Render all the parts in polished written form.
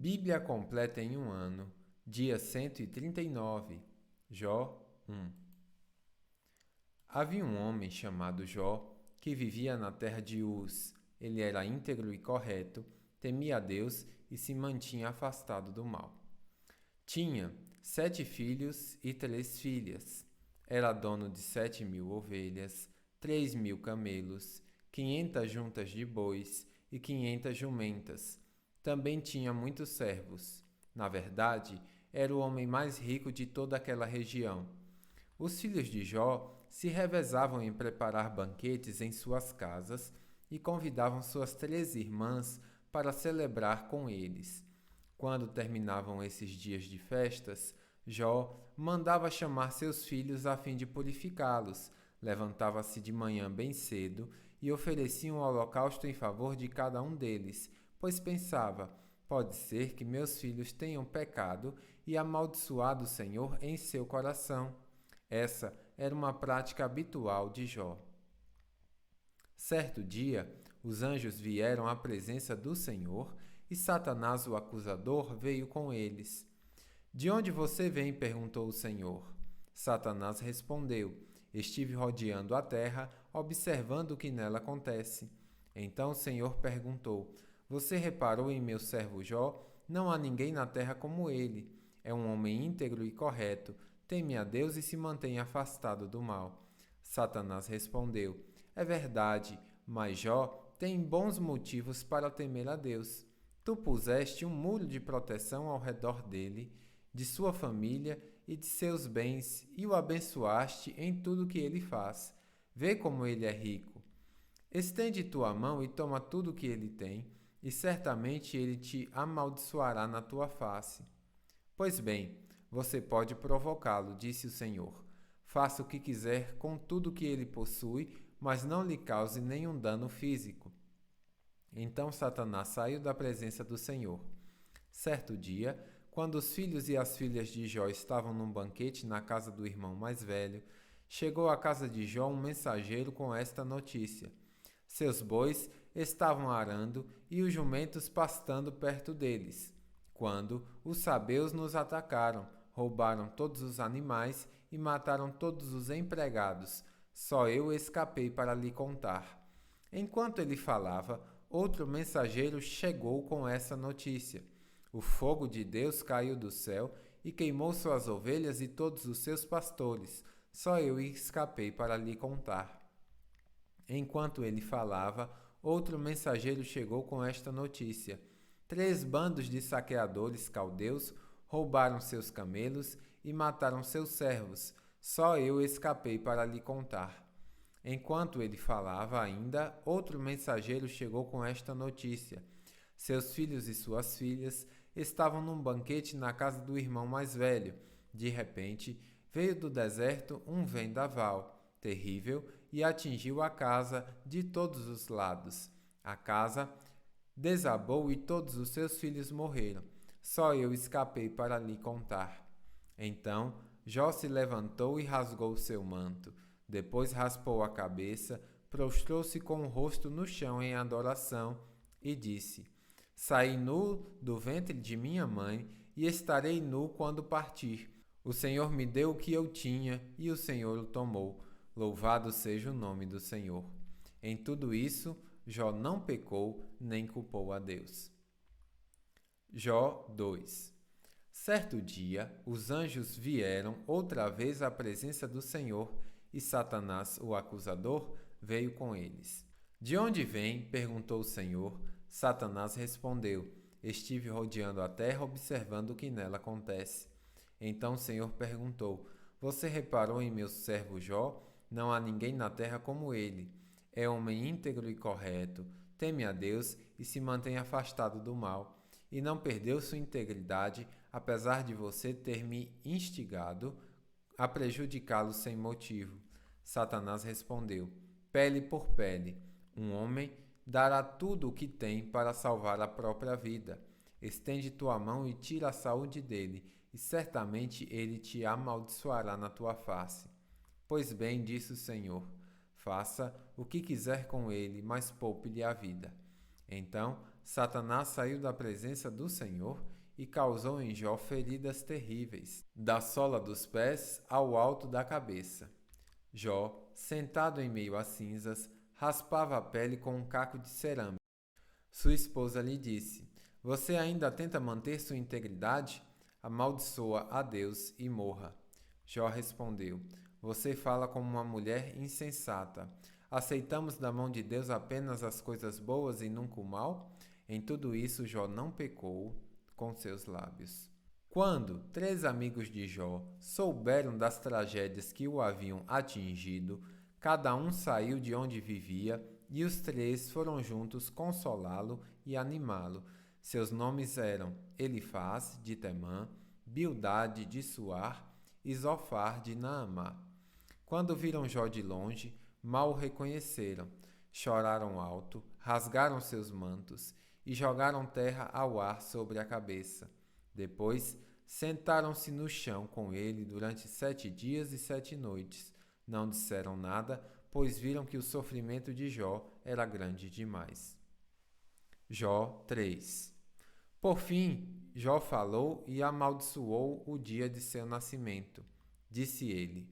Bíblia completa em um ano, dia 139, Jó 1. Havia um homem chamado Jó que vivia na terra de Uz. Ele era íntegro e correto, temia a Deus e se mantinha afastado do mal. Tinha 7 filhos e 3 filhas. Era dono de 7.000 ovelhas, 3.000 camelos, 500 juntas de bois e 500 jumentas. Também tinha muitos servos. Na verdade, era o homem mais rico de toda aquela região. Os filhos de Jó se revezavam em preparar banquetes em suas casas e convidavam suas 3 irmãs para celebrar com eles. Quando terminavam esses dias de festas, Jó mandava chamar seus filhos a fim de purificá-los. Levantava-se de manhã bem cedo e oferecia um holocausto em favor de cada um deles, pois pensava: pode ser que meus filhos tenham pecado e amaldiçoado o Senhor em seu coração. Essa era uma prática habitual de Jó. Certo dia, os anjos vieram à presença do Senhor e Satanás, o acusador, veio com eles. De onde você vem? Perguntou o Senhor. Satanás respondeu: estive rodeando a terra, observando o que nela acontece. Então o Senhor perguntou: você reparou em meu servo Jó? Não há ninguém na terra como ele. É um homem íntegro e correto, teme a Deus e se mantém afastado do mal. Satanás respondeu: é verdade, mas Jó tem bons motivos para temer a Deus. Tu puseste um muro de proteção ao redor dele, de sua família e de seus bens, e o abençoaste em tudo que ele faz. Vê como ele é rico. Estende tua mão e toma tudo que ele tem, e certamente ele te amaldiçoará na tua face. Pois bem, você pode provocá-lo, disse o Senhor. Faça o que quiser com tudo que ele possui, mas não lhe cause nenhum dano físico. Então Satanás saiu da presença do Senhor. Certo dia, quando os filhos e as filhas de Jó estavam num banquete na casa do irmão mais velho, chegou à casa de Jó um mensageiro com esta notícia: seus bois estavam arando e os jumentos pastando perto deles, quando os sabeus nos atacaram, roubaram todos os animais e mataram todos os empregados. Só eu escapei para lhe contar. Enquanto ele falava, outro mensageiro chegou com essa notícia: o fogo de Deus caiu do céu e queimou suas ovelhas e todos os seus pastores. Só eu escapei para lhe contar. Enquanto ele falava, outro mensageiro chegou com esta notícia: 3 bandos de saqueadores caldeus roubaram seus camelos e mataram seus servos. Só eu escapei para lhe contar. Enquanto ele falava ainda, outro mensageiro chegou com esta notícia: seus filhos e suas filhas estavam num banquete na casa do irmão mais velho. De repente, veio do deserto um vendaval terrível e atingiu a casa de todos os lados. A casa desabou e todos os seus filhos morreram. Só eu escapei para lhe contar. Então Jó se levantou e rasgou seu manto. Depois raspou a cabeça, prostrou-se com o rosto no chão em adoração e disse: saí nu do ventre de minha mãe e estarei nu quando partir. O Senhor me deu o que eu tinha e o Senhor o tomou. Louvado seja o nome do Senhor. Em tudo isso, Jó não pecou nem culpou a Deus. Jó 2. Certo dia, os anjos vieram outra vez à presença do Senhor e Satanás, o acusador, veio com eles. De onde vem? Perguntou o Senhor. Satanás respondeu: estive rodeando a terra observando o que nela acontece. Então o Senhor perguntou: você reparou em meu servo Jó? Não há ninguém na terra como ele. É homem íntegro e correto, teme a Deus e se mantém afastado do mal. E não perdeu sua integridade, apesar de você ter me instigado a prejudicá-lo sem motivo. Satanás respondeu: pele por pele. Um homem dará tudo o que tem para salvar a própria vida. Estende tua mão e tira a saúde dele, e certamente ele te amaldiçoará na tua face. Pois bem, disse o Senhor, faça o que quiser com ele, mas poupe-lhe a vida. Então Satanás saiu da presença do Senhor e causou em Jó feridas terríveis, da sola dos pés ao alto da cabeça. Jó, sentado em meio às cinzas, raspava a pele com um caco de cerâmica. Sua esposa lhe disse: Você ainda tenta manter sua integridade? Amaldiçoa a Deus e morra. Jó respondeu: Você fala como uma mulher insensata. Aceitamos da mão de Deus apenas as coisas boas e nunca o mal? Em tudo isso, Jó não pecou com seus lábios. Quando 3 amigos de Jó souberam das tragédias que o haviam atingido, cada um saiu de onde vivia e os 3 foram juntos consolá-lo e animá-lo. Seus nomes eram Elifaz, de Temã, Bildade, de Suar e Zofar, de Naamá. Quando viram Jó de longe, mal o reconheceram. Choraram alto, rasgaram seus mantos e jogaram terra ao ar sobre a cabeça. Depois, sentaram-se no chão com ele durante 7 dias e 7 noites. Não disseram nada, pois viram que o sofrimento de Jó era grande demais. Jó 3. Por fim, Jó falou e amaldiçoou o dia de seu nascimento. Disse ele: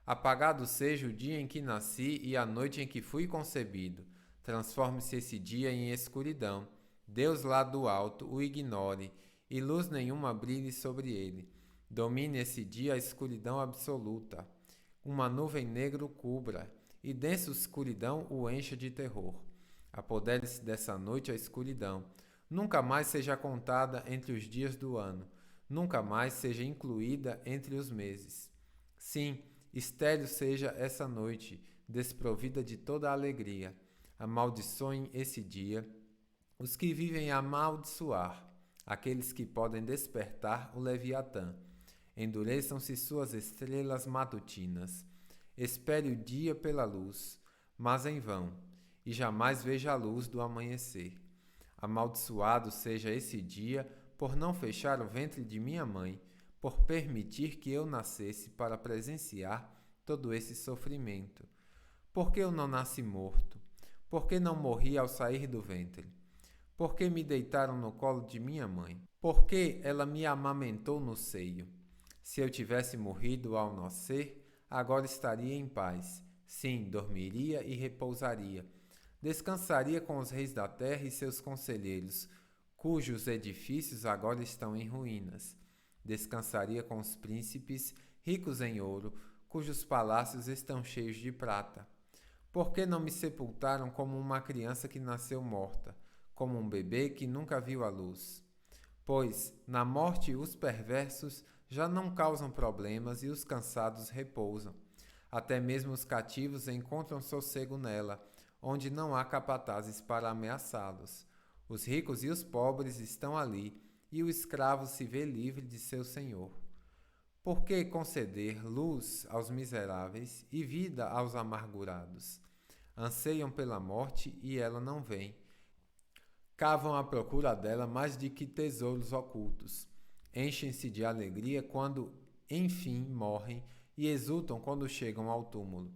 Apagado seja o dia em que nasci e a noite em que fui concebido. Transforme-se esse dia em escuridão. Deus lá do alto o ignore, e luz nenhuma brilhe sobre ele. Domine esse dia a escuridão absoluta. Uma nuvem negra o cubra, e densa escuridão o encha de terror. Apodere-se dessa noite a escuridão. Nunca mais seja contada entre os dias do ano. Nunca mais seja incluída entre os meses. Sim, estéril seja essa noite, desprovida de toda a alegria. Amaldiçoem esse dia os que vivem a amaldiçoar, aqueles que podem despertar o Leviatã. Endureçam-se suas estrelas matutinas. Espere o dia pela luz, mas em vão, e jamais veja a luz do amanhecer. Amaldiçoado seja esse dia por não fechar o ventre de minha mãe, por permitir que eu nascesse para presenciar todo esse sofrimento. Por que eu não nasci morto? Por que não morri ao sair do ventre? Por que me deitaram no colo de minha mãe? Por que ela me amamentou no seio? Se eu tivesse morrido ao nascer, agora estaria em paz. Sim, dormiria e repousaria. Descansaria com os reis da terra e seus conselheiros, cujos edifícios agora estão em ruínas. Descansaria com os príncipes, ricos em ouro, cujos palácios estão cheios de prata. Por que não me sepultaram como uma criança que nasceu morta, como um bebê que nunca viu a luz? Pois, na morte, os perversos já não causam problemas e os cansados repousam. Até mesmo os cativos encontram sossego nela, onde não há capatazes para ameaçá-los. Os ricos e os pobres estão ali, e o escravo se vê livre de seu senhor. Por que conceder luz aos miseráveis e vida aos amargurados? Anseiam pela morte e ela não vem. Cavam à procura dela mais de que tesouros ocultos. Enchem-se de alegria quando, enfim, morrem e exultam quando chegam ao túmulo.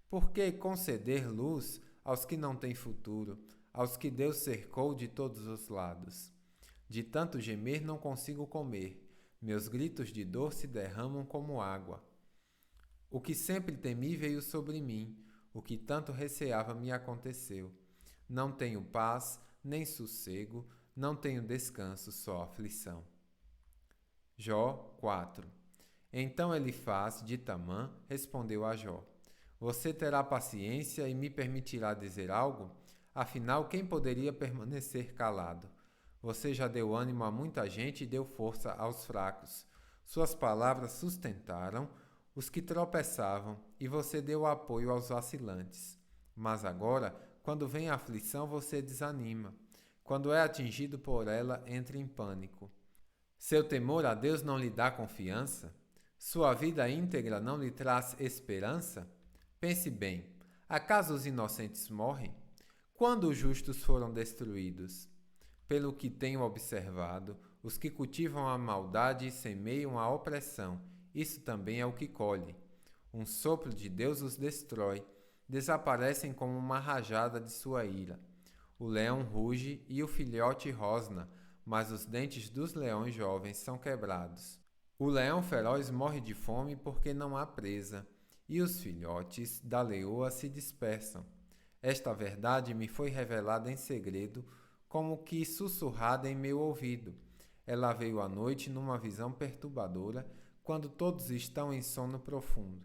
Por que conceder luz aos que não têm futuro, aos que Deus cercou de todos os lados? De tanto gemer não consigo comer, meus gritos de dor se derramam como água. O que sempre temi veio sobre mim, o que tanto receava me aconteceu. Não tenho paz, nem sossego, não tenho descanso, só aflição. Jó 4. Então Elifaz, de Temã, respondeu a Jó: Você terá paciência e me permitirá dizer algo? Afinal, quem poderia permanecer calado? Você já deu ânimo a muita gente e deu força aos fracos. Suas palavras sustentaram os que tropeçavam e você deu apoio aos vacilantes. Mas agora, quando vem a aflição, você desanima. Quando é atingido por ela, entra em pânico. Seu temor a Deus não lhe dá confiança? Sua vida íntegra não lhe traz esperança? Pense bem, acaso os inocentes morrem? Quando os justos foram destruídos? Pelo que tenho observado, os que cultivam a maldade semeiam a opressão. Isso também é o que colhe. Um sopro de Deus os destrói. Desaparecem como uma rajada de sua ira. O leão ruge e o filhote rosna, mas os dentes dos leões jovens são quebrados. O leão feroz morre de fome porque não há presa, e os filhotes da leoa se dispersam. Esta verdade me foi revelada em segredo, como que sussurrada em meu ouvido. Ela veio à noite numa visão perturbadora, quando todos estão em sono profundo.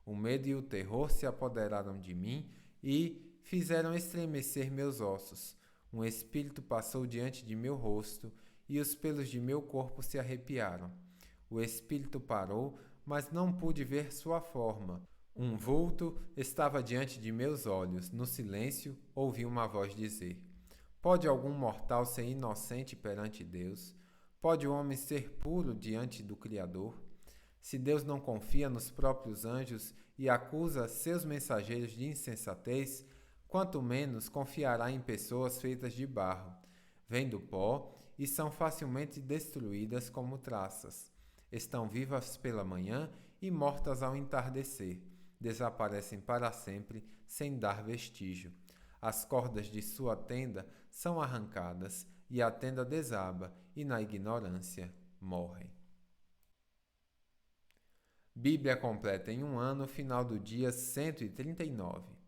O medo e o terror se apoderaram de mim e fizeram estremecer meus ossos. Um espírito passou diante de meu rosto e os pelos de meu corpo se arrepiaram. O espírito parou, mas não pude ver sua forma. Um vulto estava diante de meus olhos. No silêncio, ouvi uma voz dizer: Pode algum mortal ser inocente perante Deus? Pode o homem ser puro diante do Criador? Se Deus não confia nos próprios anjos e acusa seus mensageiros de insensatez, quanto menos confiará em pessoas feitas de barro. Vêm do pó e são facilmente destruídas como traças. Estão vivas pela manhã e mortas ao entardecer. Desaparecem para sempre, sem dar vestígio. As cordas de sua tenda são arrancadas, e a tenda desaba, e na ignorância morrem. Bíblia completa em um ano, final do dia 139.